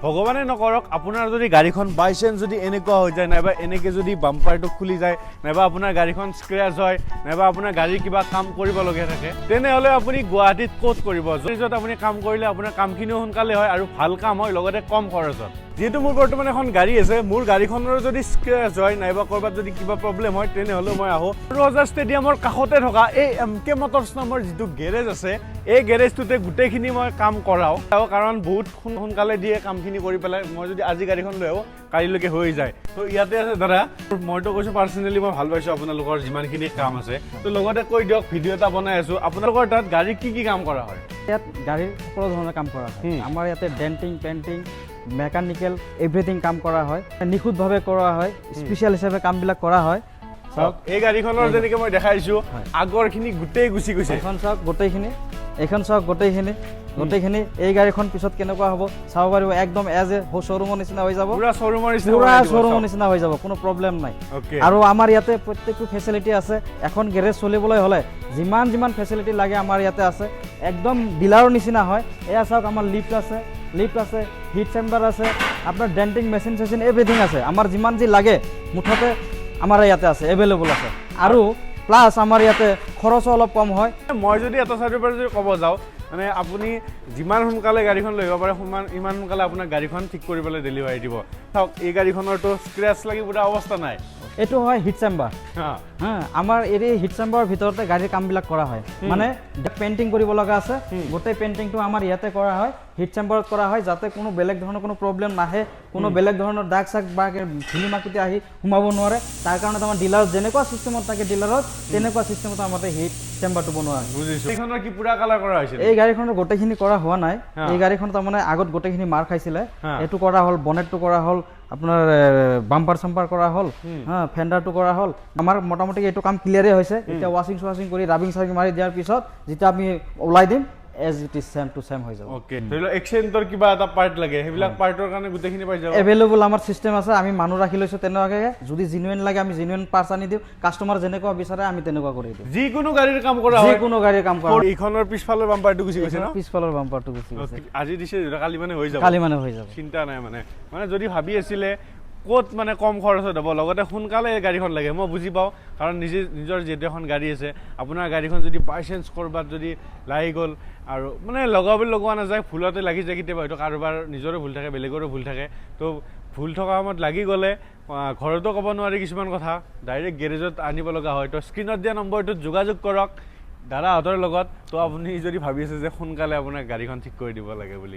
ভগৱানে নকৰক আপোনাৰ যদি গাড়ীখন বাই চান্স যদি এনেকুৱা হৈ যায় নাইবা এনেকৈ যদি বাম্পাৰটো খুলি যায় নাইবা আপোনাৰ গাড়ীখন স্ক্ৰেচ হয় নাইবা আপোনাৰ গাড়ীৰ কিবা কাম কৰিবলগীয়া থাকে তেনেহ'লে আপুনি গুৱাহাটীত ক'ত কৰিব য'ত আপুনি কাম কৰিলে আপোনাৰ কামখিনিও সোনকালে হয় আৰু ভাল কাম হয় লগতে কম খৰচত যিহেতু মোৰ বৰ্তমান এখন গাড়ী আছে মোৰ গাড়ীখনৰ যদি স্ক্ৰেচ হয় নাইবা ক'ৰবাত যদি কিবা প্ৰব্লেম হয় তেনেহ'লে মই আহোঁ ৰজা ষ্টেডিয়ামৰ কাষতে থকা এই MK মটৰ্ছ নামৰ যিটো গেৰেজ আছে এই গেৰেজটোতে গোটেইখিনি মই কাম কৰাওঁ কাৰণ বহুত সোনকালে দিয়ে কামখিনি কৰি পেলাই মই যদি আজি গাড়ীখন লৈ আহোঁ কালিলৈকে হৈ যায় তো ইয়াতে আছে দাদা মইতো কৈছোঁ পাৰ্চনেলি মই ভাল পাইছোঁ আপোনালোকৰ যিমানখিনি কাম আছে তো লগতে কৈ দিয়ক ভিডিঅ' এটা বনাই আছোঁ আপোনালোকৰ তাত গাড়ীৰ কি কাম কৰা হয় ইয়াত গাড়ীৰ সকলো ধৰণৰ কাম কৰা হয় আমাৰ ইয়াতে ডেণ্টিং পেইণ্টিং মেকানিকেল এভৰিথিং কাম কৰা হয় নিখুঁতভাৱে কৰা হয় স্পেচিয়েল হিচাপে কামবিলাক কৰা হয় চাওক এই গাড়ীখনৰ যেনেকৈ মই দেখাইছোঁ আগৰখিনি গোটেই গুচি গৈছে এইখন চাওক গোটেইখিনি এইখন চাওক গোটেইখিনি এই গাড়ীখন পিছত কেনেকুৱা হ'ব চাব পাৰিব একদম এজ এ শ্ব'ৰুমৰ নিচিনা হৈ যাব পুৰা শ্ব'ৰুমৰ নিচিনা হৈ যাব কোনো প্ৰব্লেম নাই আৰু আমাৰ ইয়াতে প্ৰত্যেকটো ফেচিলিটি আছে এখন গেৰেজ চলিবলৈ হ'লে যিমান ফেচিলিটি লাগে আমাৰ ইয়াতে আছে একদম ডিলাৰৰ নিচিনা হয় এয়া চাওক আমাৰ লিফ্ট আছে হিট চেম্বাৰ আছে আপোনাৰ ডেণ্টিং মেচিন চেচিন এভৰিথিং আছে আমাৰ যিমান যি লাগে মুঠতে আমাৰ ইয়াতে আছে এভেইলেবল আছে আৰু প্লাছ আমাৰ ইয়াতে খৰচো অলপ কম হয় মই যদি এটা চাইডৰ পৰা যদি ক'ব যাওঁ মানে আপুনি যিমান সোনকালে গাড়ীখন লৈ আহিব পাৰে ইমান সোনকালে আপোনাৰ গাড়ীখন ঠিক কৰিবলৈ ডেলিভাৰী দিব চাওক এই গাড়ীখনৰতো স্ক্ৰেচ লাগি পুৰা অৱস্থা নাই এইটো হয় হিট চেম্বাৰ আমাৰ এই হিট চেম্বাৰৰ ভিতৰতে গাড়ীৰ কামবিলাক কৰা হয় মানে পেইণ্টিং কৰিব লগা আছে গোটেই পেইণ্টিংটো আমাৰ ইয়াতে কৰা হয় হিট চেম্বাৰত কৰা হয় যাতে কোনো বেলেগ ধৰণৰ কোনো প্ৰব্লেম নাহে কোনো বেলেগ ধৰণৰ দাগ চাগ বা ধূলি মাকতি আহি সোমাব নোৱাৰে তাৰ কাৰণে আমাৰ ডিলাৰত যেনেকুৱা ছিষ্টেমত থাকে ডিলাৰত তেনেকুৱা ছিষ্টেমত আমাৰ হিট চেম্বাৰটো বনোৱা হয় বুজিছোঁ এইখনৰ কি পুৰা কালাৰ কৰা হৈছিল এই গাড়ীখনৰ গোটেইখিনি কৰা হোৱা নাই এই গাড়ীখন তাৰমানে আগত গোটেইখিনি মাৰ খাইছিলে এইটো কৰা হ'ল বনেটটো কৰা হ'ল আপোনাৰ বাম্পাৰ চাম্পাৰ কৰা হ'ল ফেণ্ডাৰটো কৰা হ'ল আমাৰ মোটামুটি এইটো কাম ক্লিয়াৰে হৈছে এতিয়া ৱাশ্বিং কৰি ৰাবিং চাবিং মাৰি দিয়াৰ পিছত যেতিয়া আমি ওলাই দিম as it is same to same হৈ যাব ওকে ধৰি লওক এক্সেণ্টৰ কিবা এটা পাৰ্ট লাগে সেইবিলাক পাৰ্টৰ কাৰণে গোটেইখিনি পাই যাব এভেইলেবল আমাৰ চিষ্টেম আছে আমি মানুহ ৰাখি লৈছোঁ তেনেকুৱাকৈ যদি জেনুইন লাগে আমি জেনুইন পাৰ্টছ আনি দিওঁ কাষ্টমাৰ যেনেকুৱা বিচাৰে আমি তেনেকুৱা কৰি দিওঁ যিকোনো গাড়ীৰ কাম কৰা হয় যিকোনো গাড়ীৰ কাম কৰা এইখনৰ পিছফালৰ বাম্পাৰটো গুচি গৈছে ন পিছফালৰ বাম্পাৰটো গুচি গৈছে আজি দিছে কালি মানে হৈ যাব চিন্তা নাই মানে যদি ভাবি আছিলে ক'ত মানে কম খৰচত হ'ব লগতে সোনকালে গাড়ীখন লাগে মই বুজি পাওঁ কাৰণ নিজৰ যিহেতু এখন গাড়ী আছে আপোনাৰ গাড়ীখন যদি বাই চান্স ক'ৰবাত যদি লাগি গ'ল আৰু মানে লগোৱা নাযায় ভুলতে লাগি যায় কেতিয়াবা হয়তো কাৰোবাৰ নিজৰো ভুল থাকে বেলেগৰো ভুল থাকে তো ভুল থকা সময়ত লাগি গ'লে ঘৰতো ক'ব নোৱাৰি কিছুমান কথা ডাইৰেক্ট গেৰেজত আনিব লগা হয় তো স্ক্ৰীণত দিয়া নম্বৰটোত যোগাযোগ কৰক দাদাহঁতৰ লগত তো আপুনি যদি ভাবি আছে যে সোনকালে আপোনাৰ গাড়ীখন ঠিক কৰি দিব লাগে বুলি